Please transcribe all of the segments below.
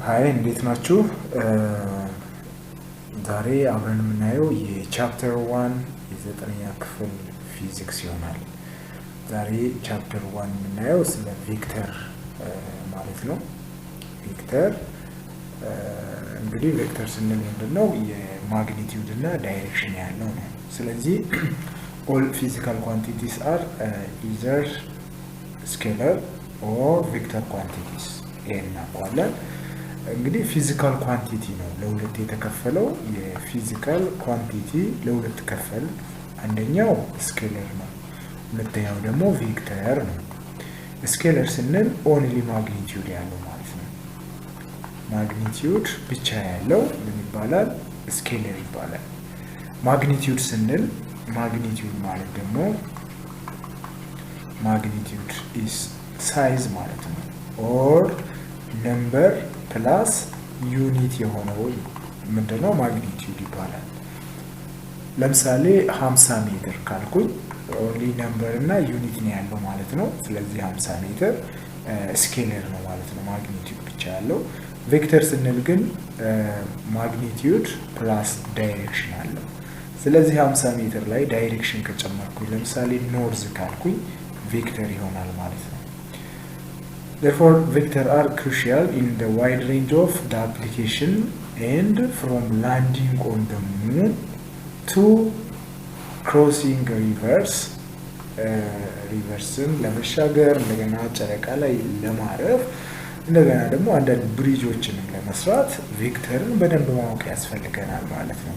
ሃይ እንዴት ናችሁ? ዛሬ አብረን የምናየው የቻፕተር 1 የዘጠነኛ ክፍል ፊዚክስ ይሆናል። ዛሬ ቻፕተር 1 የምናየው ስለ ቬክተር ማለት ነው። ቬክተር እንግዲህ ቬክተር ስንል ምንድነው? የማግኒቲዩድ እና ዳይሬክሽን ያለው ነው። ስለዚህ all physical quantities are either scalar or vector quantities እናውቃለን። እንግዲህ ፊዚካል ኳንቲቲ ነው ለሁለት የተከፈለው። የፊዚካል ኳንቲቲ ለሁለት ከፈል፣ አንደኛው ስኬለር ነው፣ ሁለተኛው ደግሞ ቬክተር ነው። ስኬለር ስንል ኦንሊ ማግኒቲዩድ ያለው ማለት ነው። ማግኒቲዩድ ብቻ ያለው ምን ይባላል? ስኬለር ይባላል። ማግኒቲዩድ ስንል ማግኒቲዩድ ማለት ደግሞ ማግኒቲዩድ ኢዝ ሳይዝ ማለት ነው። ኦር ነምበር ፕላስ ዩኒት የሆነው ምንድነው? ማግኒቲዩድ ይባላል። ለምሳሌ 50 ሜትር ካልኩኝ ኦንሊ ነምበር እና ዩኒት ነው ያለው ማለት ነው። ስለዚህ 50 ሜትር ስኬለር ነው ማለት ነው፣ ማግኒቲዩድ ብቻ ያለው። ቬክተር ስንል ግን ማግኒቲዩድ ፕላስ ዳይሬክሽን አለው። ስለዚህ 50 ሜትር ላይ ዳይሬክሽን ከጨመርኩኝ ለምሳሌ ኖርዝ ካልኩኝ ቬክተር ይሆናል ማለት ነው። Therefore, vectors are crucial in the wide range of the application, and from landing on the moon to crossing rivers, riversን ለመሻገር እንደገና ጨረቃ ላይ ለማረፍ እንደገና ደግሞ አንዳንድ ብሪጆችን ለመስራት ቬክተርን በደንብ ማወቅ ያስፈልገናል ማለት ነው።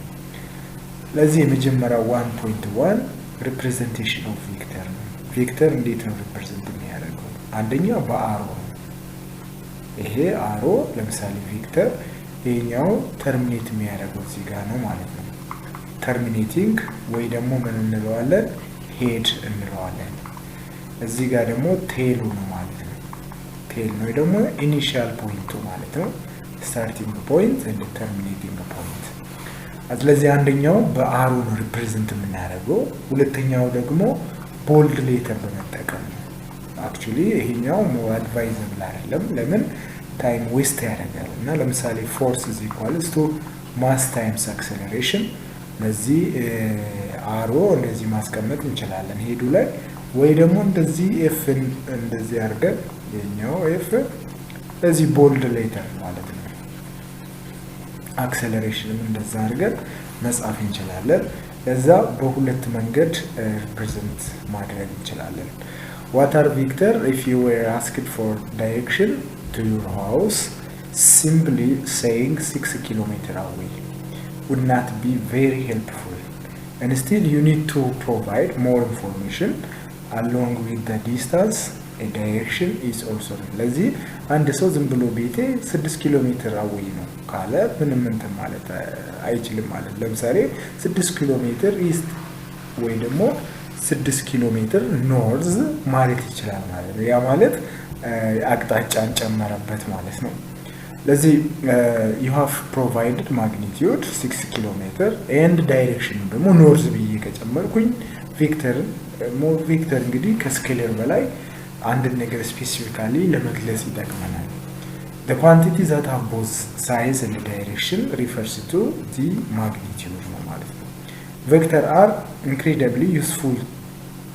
ለዚህ የመጀመሪያው 1.1 ሪፕሬዘንቴሽን ኦፍ ቬክተር ነው። ቬክተር እንዴት ነው ሪፕሬዘንት የሚያደርገው? አንደኛው በአሮ ነው። ይሄ አሮ ለምሳሌ ቬክተር ይሄኛው ተርሚኔት የሚያደርገው እዚህ ጋር ነው ማለት ነው። ተርሚኔቲንግ ወይ ደግሞ ምን እንለዋለን? ሄድ እንለዋለን። እዚህ ጋር ደግሞ ቴሉ ነው ማለት ነው። ቴል ነው ደግሞ ኢኒሺያል ፖይንቱ ማለት ነው። ስታርቲንግ ፖይንት እና ተርሚኔቲንግ ፖይንት። ስለዚህ አንደኛው በአሮ ነው ሪፕሬዘንት የምናደርገው፣ ሁለተኛው ደግሞ ቦልድ ሌተር በመጠቀም ነው። አክቹሊ ይሄኛው ሞር አድቫይዘብል አይደለም። ለምን? ታይም ዌስት ያደርጋል። እና ለምሳሌ ፎርስ is equals to mass times acceleration። ለዚህ አሮ እንደዚህ ማስቀመጥ እንችላለን ሄዱ ላይ፣ ወይ ደግሞ እንደዚህ ኤፍ እንደዚህ አድርገን የኛው ኤፍ ለዚህ ቦልድ ሌተር ማለት ነው። አክሰለሬሽንም እንደዛ አድርገን መጻፍ እንችላለን። ለዛ በሁለት መንገድ ሪፕሬዘንት ማድረግ እንችላለን። What are vector? If you were asked for direction to your house, simply saying 6 kilometers away would not be very helpful. And still you need to provide more information along with the distance. A direction is also. ለዚህ አንድ ሰው ዝም ብሎ ቤቴ 6 ኪሎ ሜትር አወይ ነው ካለ ምንም እንትን ማለት አይችልም ማለት። ለምሳሌ 6 ኪሎ ሜትር ኢስት ወይ ደግሞ 6 ኪሎ ሜትር ኖርዝ ማለት ይችላል ማለት ነው። ያ ማለት አቅጣጫን ጨመረበት ማለት ነው። ለዚህ you have provided magnitude 6 ኪሎ ሜትር and direction ደግሞ ኖርዝ ብዬ ከጨመርኩኝ ቬክተር እንግዲህ ከስኬለር በላይ አንድ ነገር ስፔሲፊካሊ ለመግለጽ ይጠቅመናል። The quantity that have both size and direction refers to the magnitude ነው ማለት ነው። Vector are incredibly useful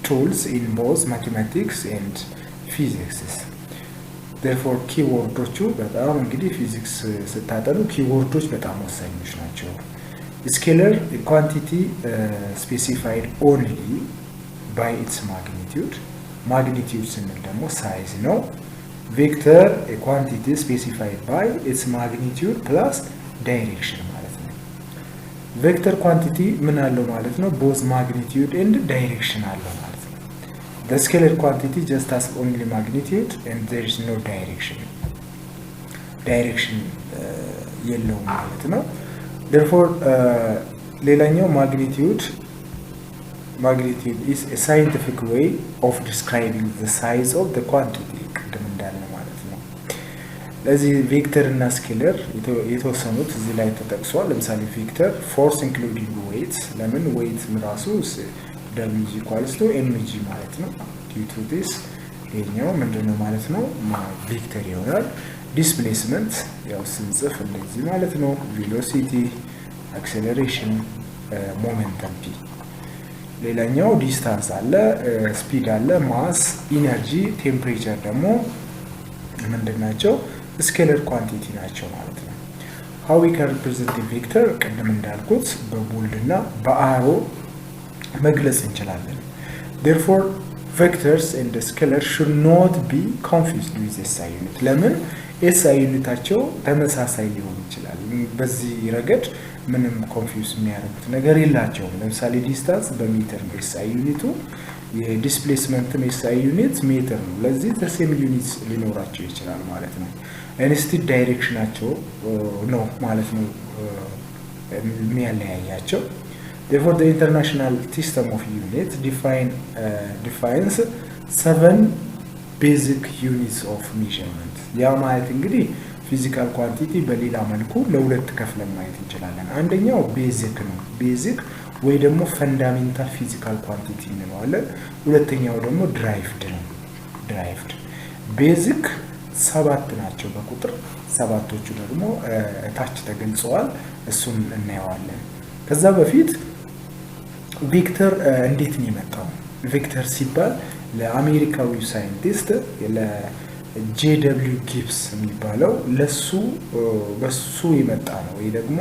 tools in both mathematics and physics. Therefore ኪወርዶቹ በጣም እንግዲህ ፊዚክስ ስታጠኑ ኪወርዶች በጣም ወሳኞች ናቸው። Scalar quantity specified only by its magnitude. ማግኒቲዩድ ስንል ደግሞ ሳይዝ ነው። ቬክተር ኳንቲቲ ስፔሲፋይድ ባይ ኢትስ ማግኒቲዩድ ፕላስ ዳይሬክሽን ማለት ነው። ቬክተር ኳንቲቲ ምን አለው ማለት ነው? ቦዝ ማግኒቲዩድ ኤንድ ዳይሬክሽን አለው ማለት ነው። the scalar quantity just has only magnitude and there is no direction. ዳይሬክሽን የለውም ማለት ነው። therefore ሌላኛው ማግኒቲዩድ is a scientific way of describing the size of the quantity ቅድም እንዳለ ማለት ነው። ለዚህ ቬክተር እና ስኬለር የተወሰኑት እዚህ ላይ ተጠቅሷል። ለምሳሌ ቬክተር ፎርስ ኢንክሉዲንግ ዌይት፣ ለምን ዌይት ራሱ w equals to mg ማለት ነው። due to this ይሄኛው ምንድነው ማለት ነው? ቬክተር ይሆናል። ዲስፕሌስመንት ያው ስንጽፍ እንደዚህ ማለት ነው። ቬሎሲቲ፣ አክሰለሬሽን፣ ሞመንተም ፒ። ሌላኛው ዲስታንስ አለ፣ ስፒድ አለ፣ ማስ፣ ኢነርጂ፣ ቴምፕሬቸር ደግሞ ምንድናቸው? ስኬለር ኳንቲቲ ናቸው ማለት ነው። how we can represent a vector ቅድም እንዳልኩት በቦልድ እና በአሮ መግለጽ እንችላለን። therefore vectors and the scalar should not be confused with SI unit። ለምን SI ዩኒታቸው ተመሳሳይ ሊሆን ይችላል። በዚህ ረገድ ምንም ኮንፊውዝ የሚያደርጉት ነገር የላቸውም። ለምሳሌ ዲስታንስ በሜትር ነው SI ዩኒቱ፣ የዲስፕሌስመንትም SI ዩኒት ሜትር ነው። ለዚህ ተሴም ዩኒት ሊኖራቸው ይችላል ማለት ነው። ኢንስቲድ ዳይሬክሽናቸው ነው ማለት ነው የሚያለያያቸው። therefore the international system of units defines 7 basic units of measurement። ያ ማለት እንግዲህ ፊዚካል ኳንቲቲ በሌላ መልኩ ለሁለት ከፍለን ማየት እንችላለን። አንደኛው ቤዚክ ነው፣ ቤዚክ ወይ ደግሞ ፈንዳሜንታል ፊዚካል ኳንቲቲ እንለዋለን። ሁለተኛው ደግሞ ድራይቭድ ነው። ድራይቭድ ቤዚክ 7 ናቸው በቁጥር፣ ሰባቶቹ ደግሞ ታች ተገልጸዋል። እሱን እናየዋለን። ከዛ በፊት ቪክተር እንዴት ነው የመጣው? ቪክተር ሲባል ለአሜሪካዊ ሳይንቲስት ለጄደብሊው ጊብስ የሚባለው በሱ የመጣ ነው ወይ ደግሞ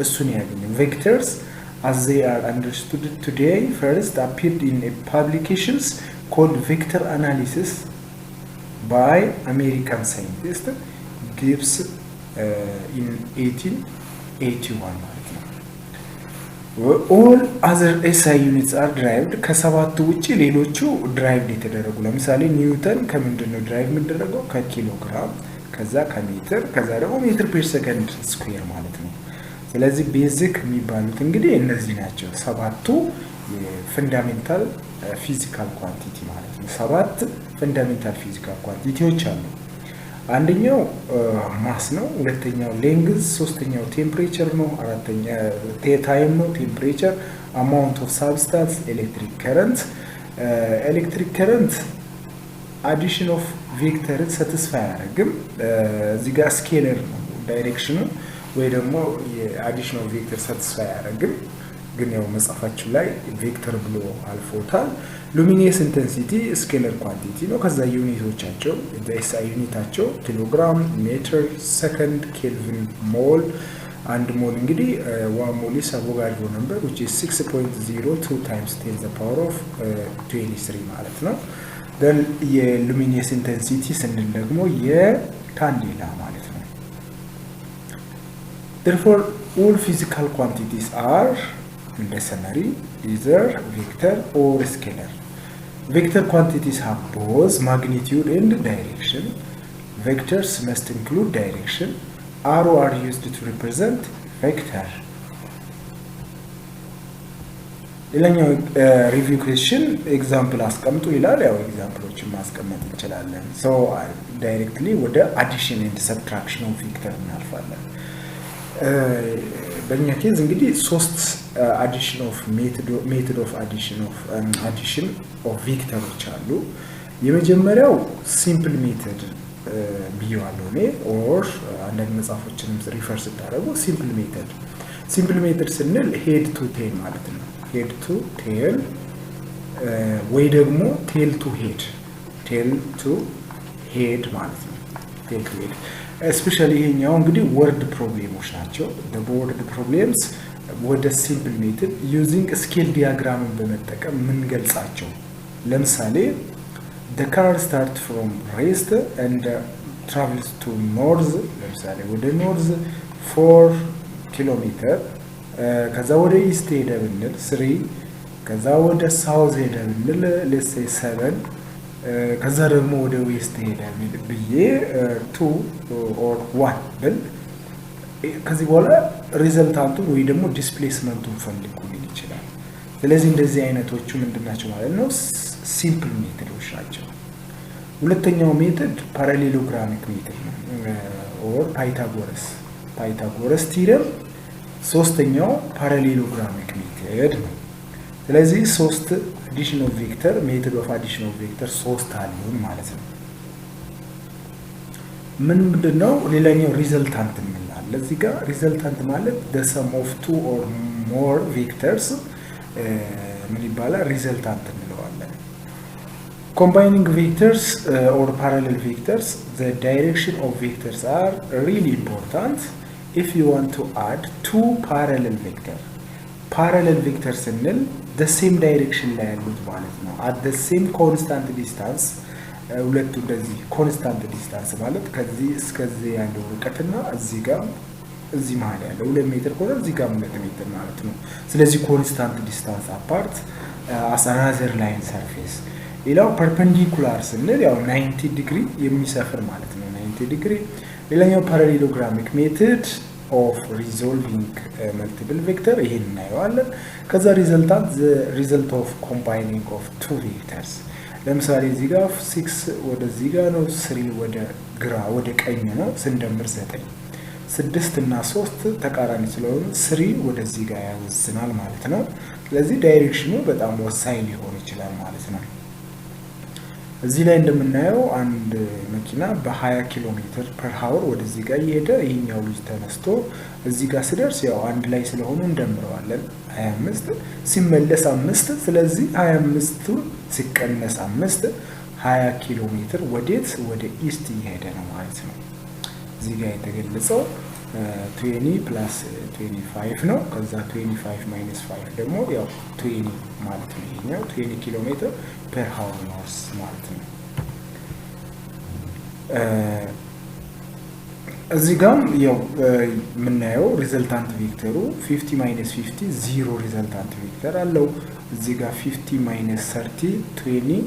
እሱን ያገኘው። ቪክተርስ as they are understood today first appeared in a publications called Vector Analysis by American scientist Gibbs in 1881 ማለት ነው። all other SI units are derived ከሰባቱ ውጪ ሌሎቹ ድራይቭድ የተደረጉ። ለምሳሌ ኒውተን ከምንድን ነው ድራይቭ የሚደረገው? ከኪሎግራም፣ ከዛ ከሜትር፣ ከዛ ደግሞ ሜትር ፐር ሰከንድ ስኩዌር ማለት ነው። ስለዚህ ቤዚክ የሚባሉት እንግዲህ እነዚህ ናቸው፣ ሰባቱ የፈንዳሜንታል ፊዚካል ኳንቲቲ ማለት ነው። 7 ፈንዳሜንታል ፊዚካል ኳንቲቲዎች አሉ። አንደኛው ማስ ነው፣ ሁለተኛው ሌንግዝ፣ ሶስተኛው ቴምፕሬቸር ነው፣ አራተኛ ታይም ነው ቴምፕሬቸር፣ አማውንት ኦፍ ሳብስታንስ፣ ኤሌክትሪክ ከረንት። ኤሌክትሪክ ከረንት አዲሽን ኦፍ ቬክተርን ሳቲስፋይ አያደርግም። እዚህ ጋር ስኬለር ነው ዳይሬክሽኑ ወይ ደግሞ የአዲሽን ኦፍ ቬክተር ሳቲስፋይ አያደርግም፣ ግን ያው መጽሐፋችሁ ላይ ቬክተር ብሎ አልፎታል። ሉሚኒየስ ኢንቴንሲቲ ስኬለር ኳንቲቲ ነው። ከዛ ዩኒቶቻቸው ኤስአይ ዩኒታቸው ኪሎግራም፣ ሜትር፣ ሰከንድ፣ ኬልቪን፣ ሞል። አንድ ሞል እንግዲህ 1 ሞል is Avogadro number which is 6.02 times 10 the power of 23 ማለት ነው። then የሉሚኒየስ ኢንቴንሲቲ ስንል ደግሞ የካንዴላ ማለት ነው። therefore all physical quantities are in the summary either vector or scalar. Vector quantities have both magnitude and direction. Vectors must include direction. Arrow are used to represent vector. ሌላኛው ሪቪው ኩዌስችን ኤግዛምፕል አስቀምጡ ይላል። ያው ኤግዛምፕሎችን ማስቀመጥ እንችላለን። ሶ ዳይሬክትሊ ወደ አዲሽን ኤንድ ሰብትራክሽን ኦፍ ቬክተር እናልፋለን። በእኛ ኬዝ እንግዲህ 3 አዲሽን ኦፍ ሜትድ ኦፍ አዲሽን ኦፍ ቬክተሮች አሉ። የመጀመሪያው ሲምፕል ሜትድ ብየዋለሁ እኔ ኦር አንዳንድ መጽሐፎችንም ሪፈር ስታደርጉ ሲምፕል ሜትድ ስንል ሄድ ቱ ቴል ማለት ነው። ሄድ ቱ ቴል ወይ ደግሞ ቴል ቱ ሄድ ማለት ነው። ቴል ቱ ሄድ ስፔሻሊ ይሄኛው እንግዲህ ወርድ ፕሮብሌሞች ናቸው። ወርድ ፕሮብሌምስ ወደ ሲምፕል ሜትድ ዩዚንግ ስኬል ዲያግራምን በመጠቀም የምንገልጻቸው። ለምሳሌ the car start from west and travels to north። ለምሳሌ ወደ ኖርዝ 4 ኪሎ ሜትር፣ ከዛ ወደ ኢስት ሄደ ብንል 3፣ ከዛ ወደ ሳውዝ ሄደ ብንል let's say 7፣ ከዛ ደግሞ ወደ ዌስት ሄደ ብዬ 2 or 1 ብል ከዚህ በኋላ ሪዘልታንቱን ወይ ደግሞ ዲስፕሌስመንቱን ፈልጉ ሊል ይችላል። ስለዚህ እንደዚህ አይነቶቹ ምንድናቸው ማለት ነው? ሲምፕል ሜትዶች ናቸው። ሁለተኛው ሜትድ ፓራሌሎግራሚክ ሜትድ ነው ኦር ፓይታጎረስ ቲረም። ሶስተኛው ፓራሌሎግራሚክ ሜትድ ነው። ስለዚህ 3 አዲሽን ኦፍ ቬክተር ሜትድ ኦፍ አዲሽን ኦፍ ቬክተር 3 አሉን ማለት ነው። ምንድነው ሌላኛው ሪዘልታንት እንላለን። ለዚህ ጋር ሪዘልታንት ማለት the sum of two or more vectors ምን ይባላል? ሪዘልታንት እንለዋለን። combining vectors or parallel vectors, the direction of vectors are really important if you want to add two parallel vectors. parallel vectors ስንል the same direction ላይ ያሉት ማለት ነው። at the same constant distance ሁለቱ እንደዚህ ኮንስታንት ዲስታንስ ማለት ከዚህ እስከዚህ ያለው ርቀትና እዚህ ጋር እዚህ መሃል ያለው 2 ሜትር ከሆነ እዚህ ጋር 2 ሜትር ማለት ነው። ስለዚህ ኮንስታንት ዲስታንስ አፓርት as another line surface። ሌላው ፐርፔንዲኩላር ስንል ያው 90 ዲግሪ የሚሰፍር ማለት ነው 90 ዲግሪ። ሌላኛው ፓራሌሎግራሚክ ሜተድ of resolving multiple vector ይሄን እናየዋለን። ከዛ ሪዘልታንት the result of combining of two vectors። ለምሳሌ እዚህ ጋር 6 ወደዚህ ጋር ነው 3 ወደ ግራ ወደ ቀኝ ነው ስንደምር 9 6 እና 3 ተቃራኒ ስለሆኑ 3 ወደዚህ ጋር ያወስናል ማለት ነው። ስለዚህ ዳይሬክሽኑ በጣም ወሳኝ ሊሆን ይችላል ማለት ነው። እዚህ ላይ እንደምናየው አንድ መኪና በ20 ኪሎ ሜትር ፐር ሃወር ወደዚህ ጋር እየሄደ ይሄኛው ልጅ ተነስቶ እዚህ ጋር ሲደርስ ያው አንድ ላይ ስለሆኑ እንደምረዋለን 25 ሲመለስ 5 ስለዚህ 25 ሲቀነስ 5 20 ኪሎ ሜትር ወዴት ወደ ኢስት እየሄደ ነው ማለት ነው። እዚህ ጋር የተገለጸው 20 + 25 ነው። ከዛ 25 - 5 ደግሞ ያው 20 ማለት ነው። ይሄኛው 20 ኪሎ ሜትር ፐር ሃወር ኖርስ ማለት ነው። እዚህ ጋር ያው የምናየው ሪዘልታንት ቬክተሩ 50 - 50 0 ሪዘልታንት ቬክተር አለው። እዚህ ጋር 50 - 30 20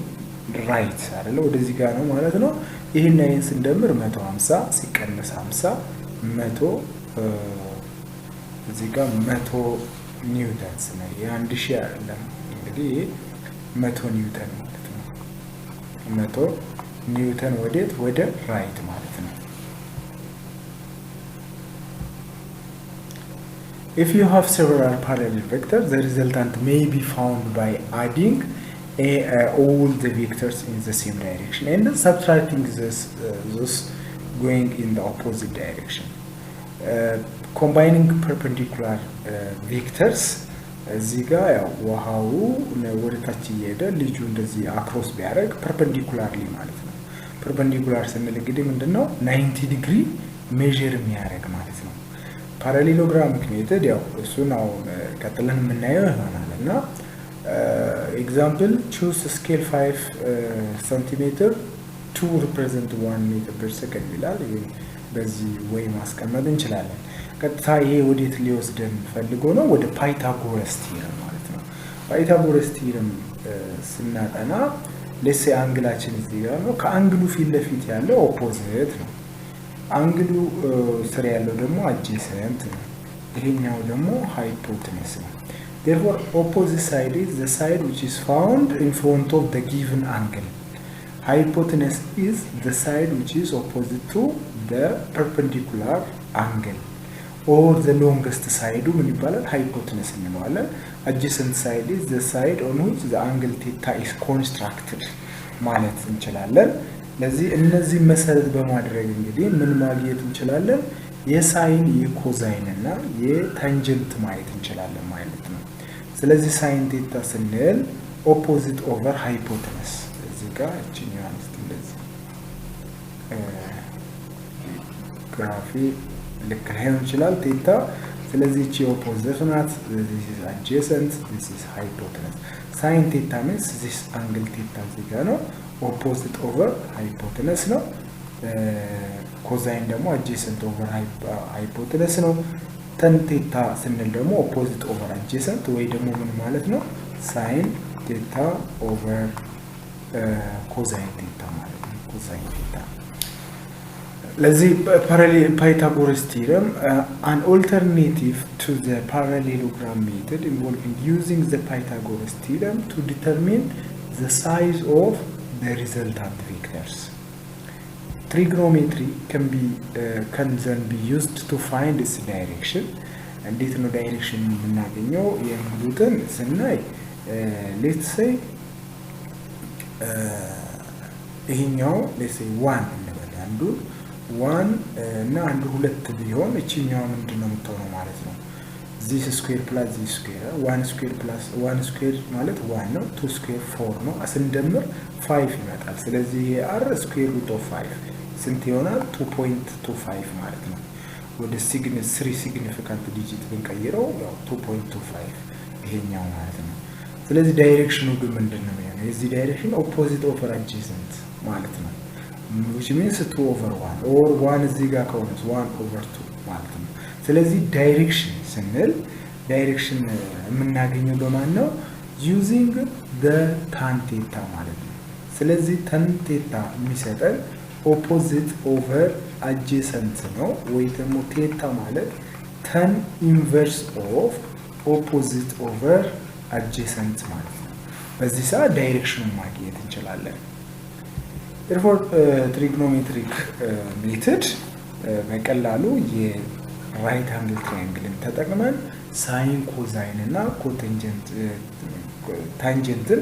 ራይት አይደለ ወደዚህ ጋር ነው ማለት ነው። ይሄን አይን ስንደምር 150 ሲቀነስ 50 100 እዚህ ጋር 100 ኒውተንስ ነው። የ1000 አይደለም እንግዲህ 100 ኒውተን ማለት ነው። 100 ኒውተን ወዴት ወደ ራይት ማለት ነው። If you have several parallel vectors, the resultant may be found by adding all the vectors in the same direction and subtracting those going in the opposite direction. Combining perpendicular vectors እዚህ ጋር ያው ውሃው ወደ ታች እየሄደ ልጁ እንደዚህ አክሮስ ቢያደርግ ፐርፔንዲኩላርሊ ማለት ነው። ፐርፔንዲኩላር ስንል እንግዲህ ምንድነው 90 ዲግሪ ሜዠር የሚያደርግ ማለት ነው። ፓራሌሎግራሚክ ሜተድ ያው እሱን አሁን ቀጥለን የምናየው ይሆናል እና ኤግዛምፕል choose scale 5 centimeter to represent 1 meter per second ይላል። በዚህ ወይ ማስቀመጥ እንችላለን። ቀጥታ ይሄ ወዴት ሊወስደን ፈልጎ ነው? ወደ ፓይታጎረስ ቲዮረም ማለት ነው። ፓይታጎረስ ቲዮረም ስናጠና ለሴ አንግላችን እዚህ ጋር ነው። ከአንግሉ ፊት ለፊት ያለው ኦፖዚት ነው። አንግሉ ስር ያለው ደግሞ አጀሰንት ነው። ይሄኛው ደግሞ ሃይፖቴነስ ነው። therefore opposite side is the side which is found in front of the given angle. Hypotenuse is the side which is opposite to the perpendicular angle or the longest side ምን ይባላል? ሃይፖቴነስ እንለዋለን። adjacent side is the side on which the angle theta is constructed ማለት እንችላለን። ለዚህ እነዚህ መሰረት በማድረግ እንግዲህ ምን ማግኘት እንችላለን? የሳይን የኮዛይን እና የታንጀንት ማየት እንችላለን ማለት ነው። ስለዚህ ሳይን ቴታ ስንል ኦፖዚት ኦቨር ሃይፖቴነስ እዚህ ጋር እቺኛው እንደዚህ ግራፊ ልክ ላይሆን ይችላል ቴታ። ስለዚህ እቺ ኦፖዚት ናት። this is adjacent, this is hypotenuse. ሳይን ቴታ means this angle ቴታ እዚህ ጋር ነው። ኦፖዚት ኦቨር ሃይፖቴነስ ነው። ኮዛይን ደግሞ adjacent ኦቨር ሃይፖቴነስ ነው። ተን ቴታ ስንል ደግሞ ኦፖዚት ኦቨር adjacent ወይ ደግሞ ምን ማለት ነው? ሳይን ቴታ ኦቨር ኮዛይን ቴታ ማለት ነው። ኮዛይን ቴታ ለዚህ Pythagoras theorem an alternative to the parallelogram method involving using the Pythagoras theorem to determine the size of the resultant vectors. Trigonometry can then be used to find its direction. እንዴት ነው ዳይሬክሽን የምናገኘው የሚሉትን ስናይ let's say ይሄኛው let's say 1 እንበል አንዱ 1 እና አንድ 2 ቢሆን እቺኛው ምንድነው የምትሆነው ማለት ነው this square plus this square 1 square plus 1 square ማለት 1 ነው 2 square 4 ነው ስንደምር 5 ይመጣል ስለዚህ ይሄ r square root of 5 ስንት ይሆናል 2.25 ማለት ነው ወደ 3 significant digit ብንቀይረው ያው 2.25 ይሄኛው ማለት ነው ስለዚህ ዳይሬክሽኑ ግን ምንድነው የሚሆነው የዚህ ዳይሬክሽን ኦፖዚት ኦቨር አድጀሰንት ማለት ነው which means 2 over 1 or 1 እዚህ ጋር ከሆነ 1 over 2 ማለት ነው ስለዚህ ዳይሬክሽን ስንል ዳይሬክሽን የምናገኘው በማን ነው using the tan theta ማለት ነው ስለዚህ tan theta የሚሰጠን ኦፖዚት ኦቨር አድጀሰንት ነው ወይ ደግሞ ቴታ ማለት tan inverse of opposite over adjacent ማለት ነው በዚህ ሰዓት ዳይሬክሽኑን ማግኘት እንችላለን therefore trigonometric method በቀላሉ የራይት አንግል ትራያንግልን ተጠቅመን ሳይን ኮዛይን እና ኮቴንጀንት ታንጀንትን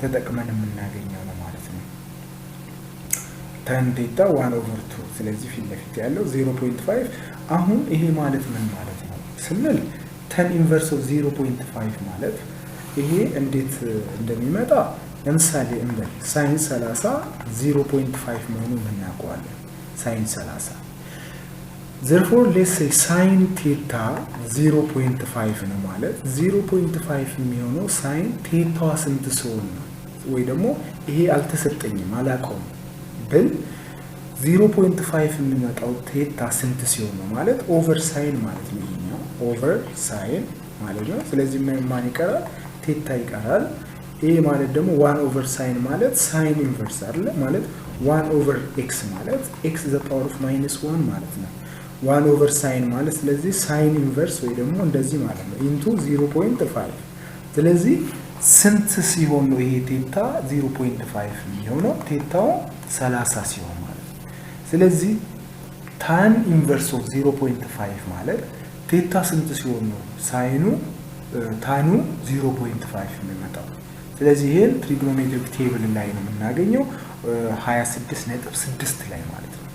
ተጠቅመን የምናገኘው ነው ማለት ነው tan theta 1 over 2 ስለዚህ ፊት ለፊት ያለው 0.5 አሁን ይሄ ማለት ምን ማለት ነው ስንል tan inverse of 0.5 ማለት ይሄ እንዴት እንደሚመጣ ለምሳሌ እንበል sin 30 0.5 መሆኑን እናውቀዋለን sin 30 therefore let's say sin theta 0.5 ነው ማለት 0.5 የሚሆነው sin theta ስንት ሲሆን ነው ወይ ደግሞ ይሄ አልተሰጠኝም አላውቀውም ብል 0.5 የሚመጣው ቴታ ስንት ሲሆን ነው ማለት ኦቨር ሳይን ማለት ነው ይሄኛው ኦቨር ሳይን ማለት ነው ስለዚህ ማን ይቀራል ቴታ ይቀራል ይሄ ማለት ደግሞ 1 ኦቨር ሳይን ማለት ሳይን ኢንቨርስ አይደል ማለት 1 ኦቨር ኤክስ ማለት x the power of -1 ማለት ነው 1 ኦቨር ሳይን ማለት ስለዚህ ሳይን ኢንቨርስ ወይ ደግሞ እንደዚህ ማለት ነው ኢንቱ 0.5 ስለዚህ ስንት ሲሆን ነው ይሄ ቴታ 0.5 የሚሆነው ቴታው 30 ሲሆን ማለት ስለዚህ tan inverse of 0.5 ማለት ቴታ ስንት ሲሆን ነው ሳይኑ ታኑ 0.5 የሚመጣው ስለዚህ ይሄን ትሪጎኖሜትሪክ ቴብል ላይ ነው የምናገኘው 26.6 ላይ ማለት ነው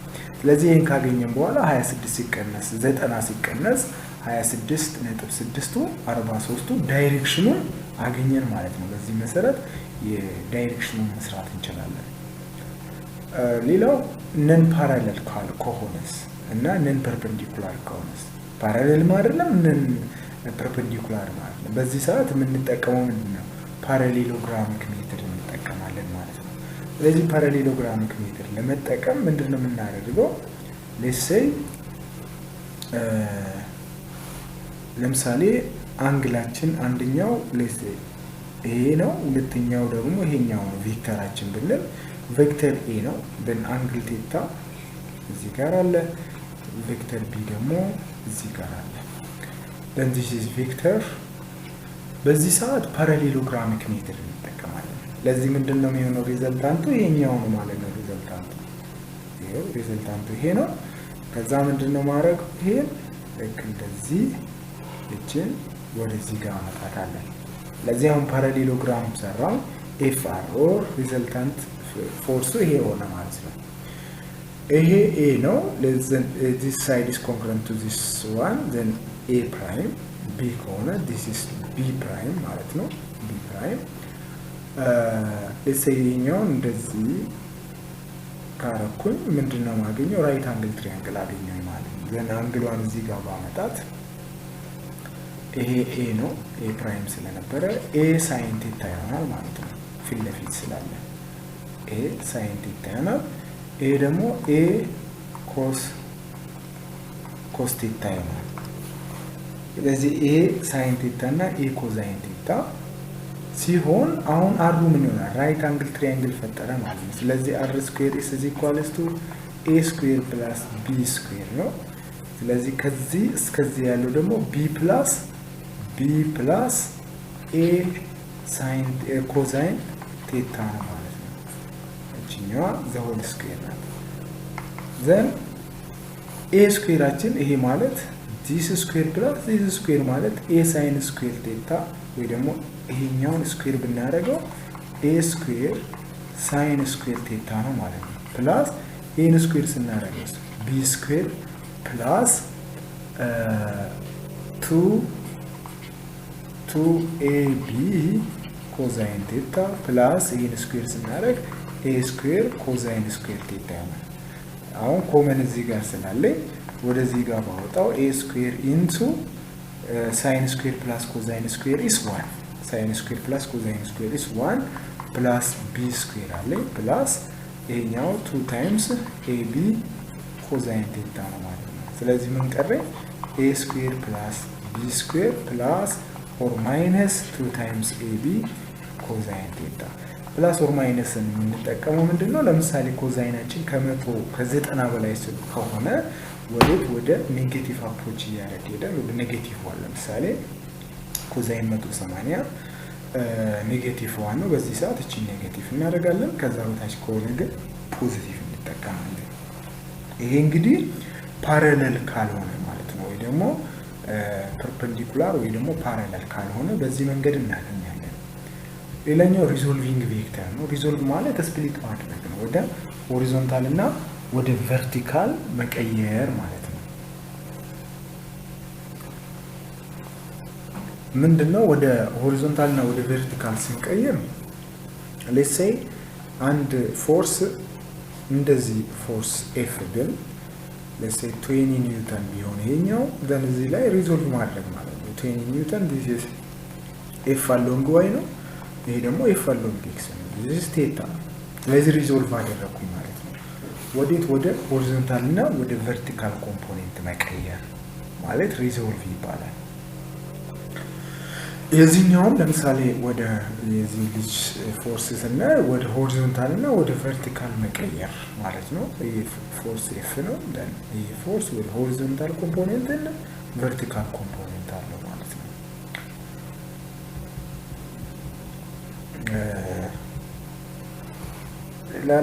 ስለዚህ ይሄን ካገኘን በኋላ 26 ሲቀነስ 90 ሲቀነስ 26.6ቱ 43ቱ ዳይሬክሽኑን አገኘን ማለት ነው በዚህ መሰረት የዳይሬክሽኑን መስራት እንችላለን ሌላው ነን ፓራለል ከሆነስ እና ነን ፐርፔንዲኩላር ከሆነስ ፓራለል አይደለም ነን ፐርፔንዲኩላር ማለት ነው በዚህ ሰዓት የምንጠቀመው ምንድነው ፓራሌሎግራሚክ ሜተድ እንጠቀማለን ማለት ነው ስለዚህ ፓራሌሎግራሚክ ሜተድ ለመጠቀም ምንድነው የምናደርገው let's say ለምሳሌ አንግላችን አንደኛው let's say ይሄ ነው ሁለተኛው ደግሞ ይሄኛው ነው ቬክተራችን ብንል ቬክተር a ነው then አንግል ቴታ እዚህ ጋር አለ ቬክተር b ደግሞ እዚህ ጋር አለ then this is vector በዚህ ሰዓት ፓራሌሎግራሚክ ሜተድ እንጠቀማለን ለዚህ ምንድነው የሚሆነው ሪዘልታንቱ ይሄኛው ነው ማለት ነው ሪዘልታንቱ ይሄ ነው ከዛ ምንድነው ማድረግ ይሄ ልክ እንደዚህ እችን ወደዚህ ጋር ማጣታለን ለዚህ አሁን ፓራሌሎግራም ሰራው ኤፍአር ኦር ሪዘልታንት ፎርሱ ይሄ ሆነ ማለት ነው ይሄ a ነው this side is congruent to this one then a prime b ከሆነ this is b prime ማለት ነው b prime let's say ይሄኛው እንደዚህ ካረኩኝ ምንድነው ማገኘው ራይት አንግል ትሪያንግል አገኘው ማለት ነው then አንግሏን እዚህ ጋር ባመጣት ይሄ a ነው a prime ስለነበረ a sin theta ይሆናል ማለት ነው ፊት ለፊት ስላለ a sin theta ይሆናል ይሄ ደግሞ a cos theta ይሆናል ስለዚህ ይሄ sin theta እና a cosine theta ሲሆን አሁን r ምን ይሆናል ራይት አንግል ትሪያንግል ፈጠረ ማለት ነው ስለዚህ r square is equals to a square plus b square ነው ስለዚህ ከዚህ እስከዚህ ያለው ደግሞ b plus a sin cosine theta ነው ማለት ነው እቺኛዋ the whole square ናት then a squareአችን ይሄ ማለት this square plus this square ማለት a sin square theta ወይ ደግሞ ይሄኛውን ስኩዌር ብናደርገው a square sin square theta ነው ማለት ነው ፕላስ ይሄን ስኩዌር ስናደርገው ቢ ስኩዌር ፕላስ 2ab ኮዛይን ቴታ ፕላስ ይህን ስኩዌር ስናደርግ ኤ ስኩዌር ኮዛይን ስኩዌር ቴታ ይሆናል። አሁን ኮመን እዚህ ጋር ስላለኝ ወደዚህ ጋር ባወጣው ኤ ስኩዌር ኢንቱ ሳይን ስኩዌር ፕላስ ኮዛይን ስኩዌር ኢስ 1 ሳይን ስኩዌር ፕላስ ኮዛይን ስኩዌር ኢስ 1 ፕላስ ቢ ስኩዌር አለኝ ፕላስ ይሄኛው 2 ታይምስ ኤቢ ኮዛይን ቴታ ነው ማለት ነው። ስለዚህ ምን ቀረኝ? ኤ ስኩዌር ፕላስ ቢ ስኩዌር ፕላስ ኦር ማይነስ 2 ታይምስ ኤቢ ኮዛይን ቴታ። ፕላስ ኦር ማይነስን የምንጠቀመው ምንድን ነው? ለምሳሌ ኮዛይናችን ከ90 በላይ ከሆነ ወደ ኔጌቲቭ አፕሮች እያደረገ ይሄዳል። ወደ ኔጌቲቭ ዋን ለምሳሌ ኮዛይን 180 ኔጌቲቭ ዋን ነው። በዚህ ሰዓት እቺን ኔጌቲቭ እናደርጋለን። ከዛ በታች ከሆነ ግን ፖዚቲቭ እንጠቀማለን። ይሄ እንግዲህ ፓራሌል ካልሆነ ማለት ነው፣ ወይ ደግሞ ፐርፔንዲኩላር ወይ ደግሞ ፓራሌል ካልሆነ በዚህ መንገድ እናገኛለን። ሌላኛው ሪዞልቪንግ ቬክተር ነው። ሪዞልቭ ማለት ስፕሊት ማድረግ ነው፣ ወደ ሆሪዞንታል እና ወደ ቨርቲካል መቀየር ማለት ነው። ምንድነው ወደ ሆሪዞንታል እና ወደ ቨርቲካል ስንቀይር ሌትስ ሴይ አንድ ፎርስ እንደዚህ ፎርስ ኤፍ ብል ሌትስ ሴይ 20 ኒውተን ቢሆን ይሄኛው ደን እዚህ ላይ ሪዞልቭ ማድረግ ማለት ነው። 20 ኒውተን ዲስ ኢዝ ኤፍ አሎንግ ዋይ ነው፣ ይሄ ደግሞ ኤፍ አሎንግ ኤክስ ነው። ዲስ ቴታ። ስለዚህ ሪዞልቭ አደረኩኝ ማለት ነው። ወዴት? ወደ ሆሪዞንታል እና ወደ ቨርቲካል ኮምፖኔንት መቀየር ማለት ሪዞልቭ ይባላል። የዚህኛውም ለምሳሌ ወደ የዚህ ልጅ ፎርስ ስናይ ወደ ሆሪዞንታል እና ወደ ቨርቲካል መቀየር ማለት ነው። ይሄ ፎርስ ኤፍ ነው። ደን ይሄ ፎርስ ወደ ሆሪዞንታል ኮምፖኔንት እና ቨርቲካል ኮምፖኔንት አለው ማለት ነው።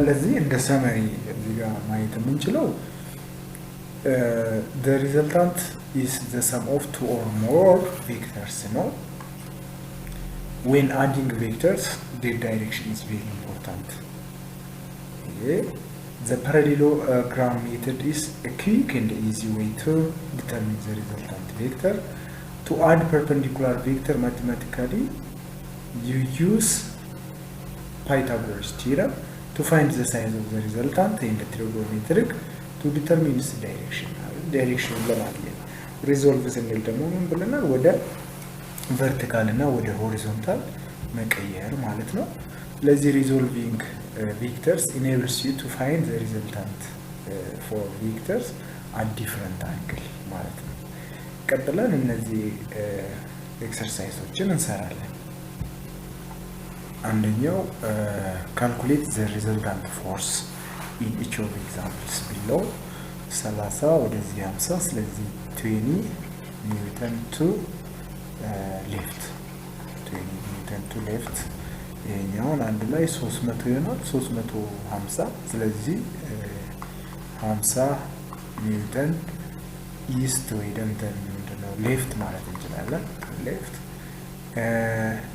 ለዚህ እንደ ሰመሪ እዚህ ጋር ማየት የምንችለው the resultant is the sum of 2 or more vectors ነው። When adding vectors, their direction is very important. Okay. The parallelogram method is a quick and easy way to determine the resultant vector. To add perpendicular vector mathematically, you use Pythagoras theorem to find the size of the resultant and the trigonometric to determine its direction. Direction ለማግኘት ሪዞልቭ ስንል ደግሞ ምን ብለናል? ወደ ቨርቲካል እና ወደ ሆሪዞንታል መቀየር ማለት ነው። ስለዚህ ሪዞልቪንግ ቬክተርስ ኢኔብልስ ዩ ቱ ፋይንድ ዘ ሪዘልታንት ፎር ቬክተርስ አት ዲፍረንት አንግል ማለት ነው። ቀጥለን እነዚህ ኤክሰርሳይሶችን እንሰራለን። አንደኛው ካልኩሌት ዘ ሪዘልታንት ፎርስ ኢን ኢች ኦፍ ኤግዛምፕልስ ቢለው 30 ወደዚህ 50 ስለዚህ 20 ኒውተን ቱ ሌፍት 20 ኒውተን ቱ ሌፍት ይሄኛውን አንድ ላይ 300 ይሆናል 350 ስለዚህ 50 ኒውተን ኢስት ወይ ደምተን ምንድነው ሌፍት ማለት እንችላለን። ሌፍት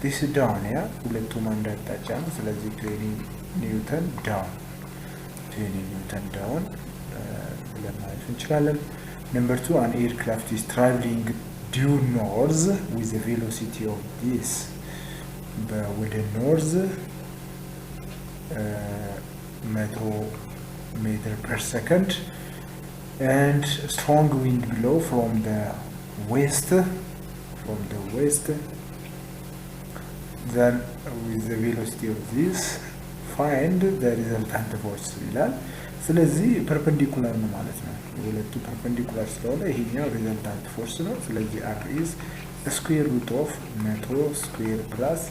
ዲስ ዳውን ያ ሁለቱም አንድ አቅጣጫ ነው። ስለዚህ 20 ኒውተን ዳውን 20 ኒውተን ዳውን ብለን ማለት እንችላለን። Number 2, an aircraft is traveling due north with a velocity of this with a north 100 meters per second and strong wind blow from the west then with the velocity of this find the resultant force ይላል። ስለዚህ ፐርፔንዲኩላር ነው ማለት ነው። ሁለቱ ፐርፔንዲኩላር ስለሆነ ይሄኛው ሪዘልታንት ፎርስ ነው። ስለዚህ r is ስኩዌር ሩት ኦፍ 100 ስኩዌር ፕላስ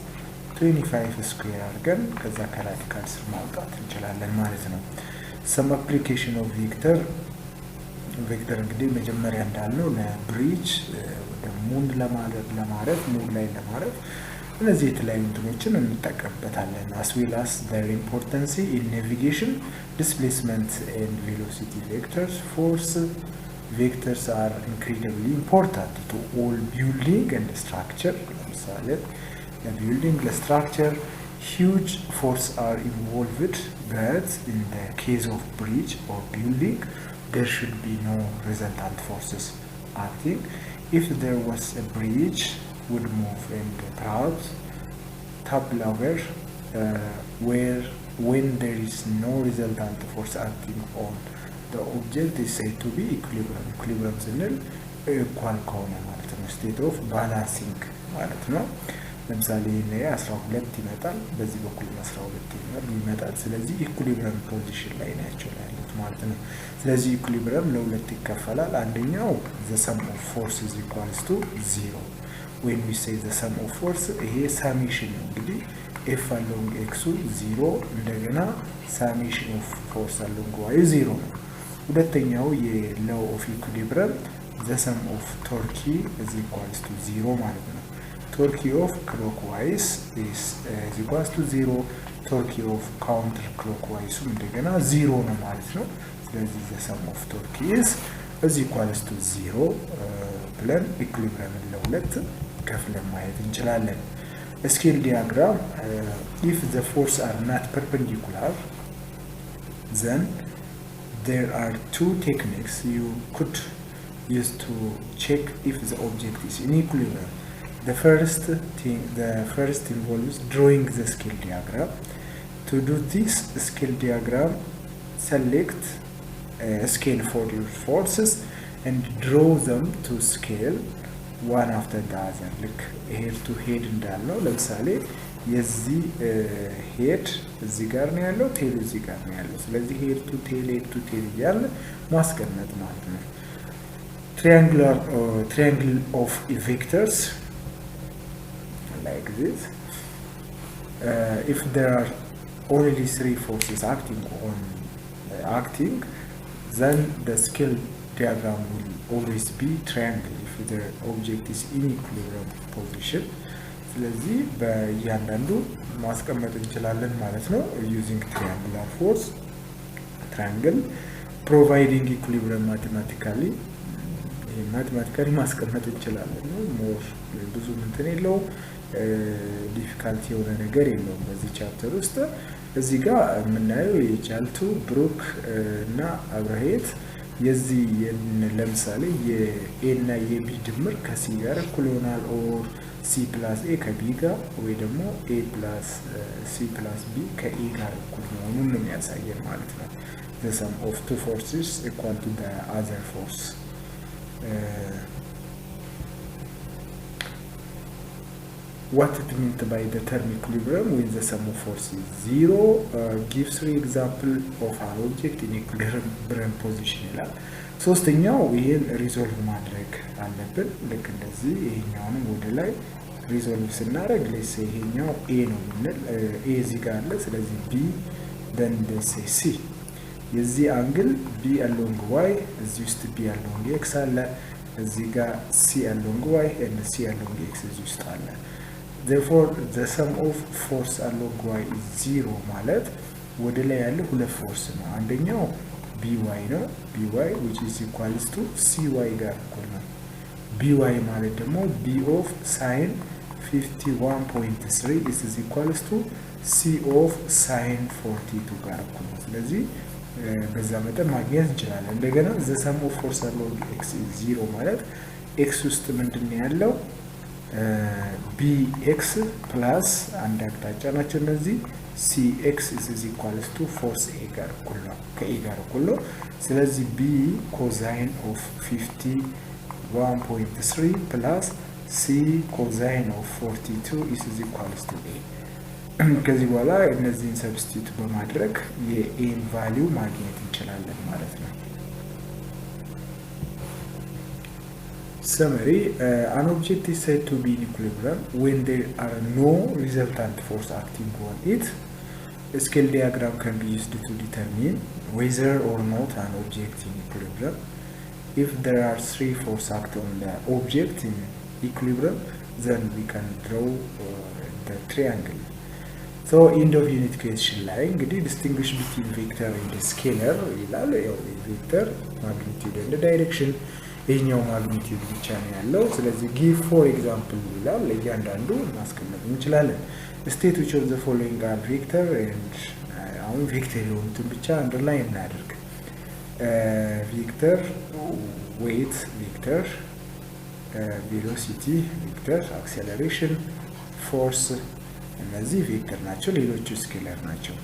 25 ስኩዌር አድርገን ከዛ ከራዲካል ስር ማውጣት እንችላለን ማለት ነው። ሰም አፕሊኬሽን ኦፍ ቬክተር እንግዲህ መጀመሪያ እንዳልነው ለብሪጅ ወደ ሙን ለማረፍ ሙን ላይ ለማረፍ እነዚህ የተለያዩ እንትኖችን እንጠቀምበታለን። as well as their importance in navigation, displacement and velocity vectors. Force vectors are incredibly important to all building and structure. ለምሳሌ ለቢልዲንግ ለስትራክቸር huge force are involved, but in the case of bridge or building there should be no resultant forces acting. If there was a bridge would move and perhaps topple over when there is no resultant force acting on the object is said to be equilibrium. equilibrium ስንል ኢኳል ከሆነ ማለት ነው። ስቴት ኦፍ ባላንሲንግ ማለት ነው። ለምሳሌ ይሄ 12 ይመጣል፣ በዚህ በኩል 12 ይመጣል። ስለዚህ ኢኩሊብሪየም ፖዚሽን ላይ ናቸው ያሉት ማለት ነው። ስለዚህ ኢኩሊብሪየም ለሁለት ይከፈላል። አንደኛው the sum of forces equals to 0 when we say the sum of force ይሄ ሳሜሽን ነው። እንግዲህ f along x 0 እንደገና ሳሜሽን ኦፍ ፎርስ along y 0 ነው። ሁለተኛው የlaw of equilibrium the sum of torque is equals to 0 ማለት ነው። torque of clockwise is equals to 0 torque of counter clockwise እንደገና 0 ነው ማለት ነው። ስለዚህ the sum of torque is equals to 0 ብለን ኢኩሊብሪየም ለሁለት ከፍለን ማየት እንችላለን። scale diagram if the forces are not perpendicular then there are two techniques you could use to check if the object is in equilibrium. The first involves drawing the scale diagram. To do this scale diagram, select a scale for your forces and draw them to scale one after the other. Like head to head እንዳለው ለምሳሌ የዚህ ሄድ እዚህ ጋር ነው ያለው፣ ቴል እዚህ ጋር ነው ያለው። ስለዚህ ሄድ ቱ ቴል እያለ ማስቀመጥ ማለት ነው። triangle of vectors like this. If there are only three forces acting, then the scale diagram will always be triangle if the object is in equilibrium position. ስለዚህ በእያንዳንዱ ማስቀመጥ እንችላለን ማለት ነው using triangular force triangle providing equilibrium mathematically ማስቀመጥ እንችላለን ነው ሞር ብዙ እንትን የለው ዲፊካልቲ የሆነ ነገር የለው በዚህ ቻፕተር ውስጥ። እዚህ ጋር የምናየው የቻልቱ ብሩክ እና አብርሃት የዚህ ለምሳሌ የኤ እና የቢ ድምር ከሲ ጋር እኩል ይሆናል ኦር c plus a ከቢ ጋር ወይ ደግሞ a plus c plus b ከe ጋር እኩል መሆኑን ነው የሚያሳየን ማለት ነው። the sum of two forces equal to the other force. What it meant by the term equilibrium when the sum of forces is 0? Give three examples of an object in equilibrium position ይላል። ሶስተኛው ይሄን ሪዞልቭ ማድረግ አለብን። ልክ እንደዚህ ይሄኛውንም ወደ ላይ ሪዞልቭ ስናደርግ ለሴ ይሄኛው a ነው ብንል a እዚህ ጋር አለ። ስለዚህ b then let's say c የዚህ አንግል b along y እዚህ ውስጥ b along x አለ። እዚህ ጋር c along y and c along x እዚህ ውስጥ አለ። therefore the sum of force along y is 0 ማለት ወደ ላይ ያለ ሁለት ፎርስ ነው። አንደኛው by ነው by which is equals to cy ጋር እኩል ነው። by ማለት ደግሞ b of sin 51.3 is equals to c of sin 42 ጋር እኩል ነው። ስለዚህ በዛ መጠን ማግኘት እንችላለን። እንደገና the sum of force along x is 0 ማለት x ውስጥ ምንድነው ያለው bx plus አንድ አቅጣጫ ናቸው እነዚህ cx is equals to force a ጋር እኩል ነው ከa ጋር እኩል ነው። ስለዚህ b cosine of 51.3 plus c cosine of 42 is equals to a. ከዚህ በኋላ እነዚህን ሰብስቲቱት በማድረግ የኤን ቫልዩ ማግኘት እንችላለን ማለት ነው። Summary, an object is said to be in equilibrium when there are no resultant force acting on it. A scale diagram can be used to determine whether or not an object in equilibrium. If there are three forces acting on the object in equilibrium, then we can draw the triangle. So end of unit question ላይ እንግዲህ distinguish between vector and scalar ይላል። ያው vector magnitude and direction ይሄኛው ማግኒቲዩድ ብቻ ነው ያለው። ስለዚህ give for example ይላል። ለእያንዳንዱ ማስቀመጥ እንችላለን። state which of the following are vector and አሁን ቬክተር የሆኑትን ብቻ አንደርላይን እናድርግ። ቬክተር ዌይት ቬክተር ቬሎሲቲ ቬክተር አክሴለሬሽን ፎርስ እነዚህ ቬክተር ናቸው። ሌሎቹ ስኬለር ናቸው።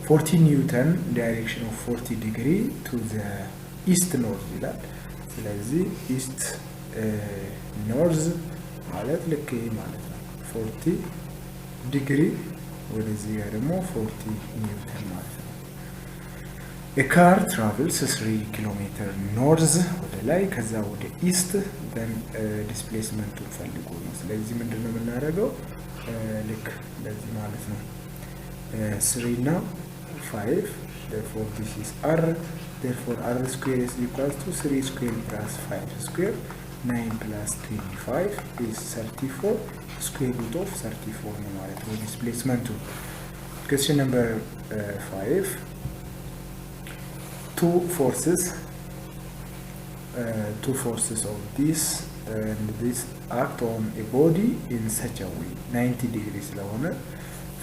40 ኒውተን ዳይሬክሽን ኦፍ 40 ዲግሪ ቱ ዘ ኢስት ኖርዝ ይላል። ስለዚህ ኢስት ኖርዝ ማለት ልክ ማለት ነው 40 ዲግሪ ወደዚህ ጋር ደግሞ 40 ኒውተን ማለት ነው። የካር ትራቨልስ 3 ኪሎ ሜትር ኖርዝ ወደ ላይ ከዛ ወደ ኢስት ደን ዲስፕሌስመንቱን ፈልጎ ነው። ስለዚህ ምንድነው የምናደርገው ልክ እንደዚህ ማለት ነው 3 እና 5 therefore this is r therefore r square is equals to 3 square plus 5 square 9 plus 25 is 34 square root of 34 ነው ማለት ነው ዲስፕሌስመንቱ። question number 5 two forces of this and this act on a body in such a way 90 degrees ስለሆነ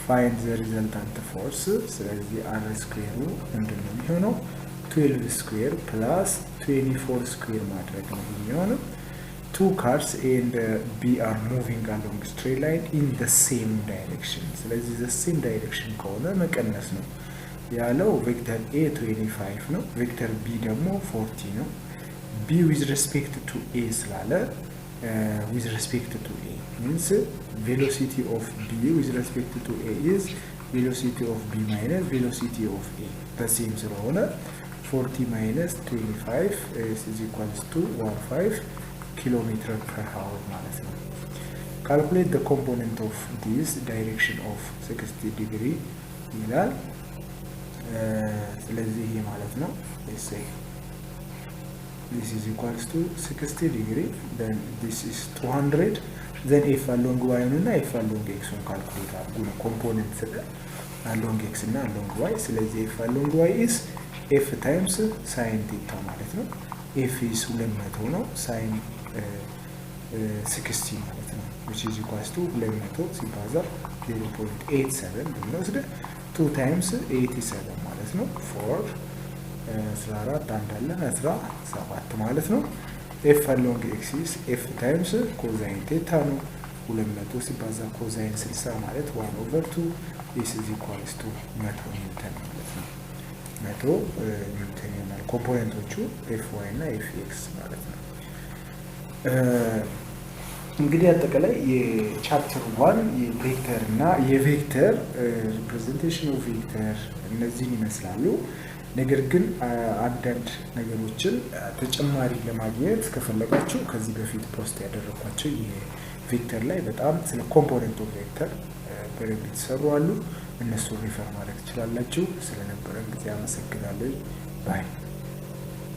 find the resultant force። ስለዚህ r ስኩዌሩ ምንድነው የሚሆነው 12 ስኩዌር plus 24 ስኩዌር ማድረግ ነው የሚሆነው። two cars A and B are moving along a straight line in the same direction። ስለዚህ the same direction ከሆነ መቀነስ ነው ያለው። ቬክተር A 25 ነው፣ ቬክተር B ደግሞ 40 ነው። B with respect to A ስላለ with respect to A means velocity of B with respect to A is velocity of B minus velocity of A the same ስለሆነ 40 minus 25 is equals to 15 kilometer per hour ማለት ነው። calculate the component of this direction of 60 degree ይላል። ስለዚህ ይሄ ማለት ነው let's say this is equals to 60 degree then this is 200 then f along y እና f along x ን ካልኩሌት አድርጉ ነው ኮምፖነንት ስለ along x እና along y። ስለዚህ f along y is f times sin theta ማለት ነው። f is 200 ነው sin 60 ማለት ነው which is equals to 200 ሲባዛ 0.87 ብንወስድ 2 times 87 ማለት ነው 4 14 አንድ አለ 17 ማለት ነው። f along x is f times cosine theta ነው 200 ሲባዛ cosine 60 ማለት 1/2 this is equals to 100 ኒውተን ማለት ነው። 100 ኒውተን ይሆናል ኮምፖነንቶቹ fy እና fx ማለት ነው። እንግዲህ አጠቃላይ የቻፕተር 1 የቬክተር እና የቬክተር ሪፕሬዘንቴሽን ኦፍ ቬክተር እነዚህን ይመስላሉ። ነገር ግን አንዳንድ ነገሮችን ተጨማሪ ለማግኘት ከፈለጋችሁ ከዚህ በፊት ፖስት ያደረኳቸው የቬክተር ላይ በጣም ስለ ኮምፖነንት ኦፍ ቬክተር በደንብ የተሰሩ አሉ። እነሱን ሪፈር ማድረግ ትችላላችሁ። ስለነበረን ጊዜ አመሰግናለሁ። ባይ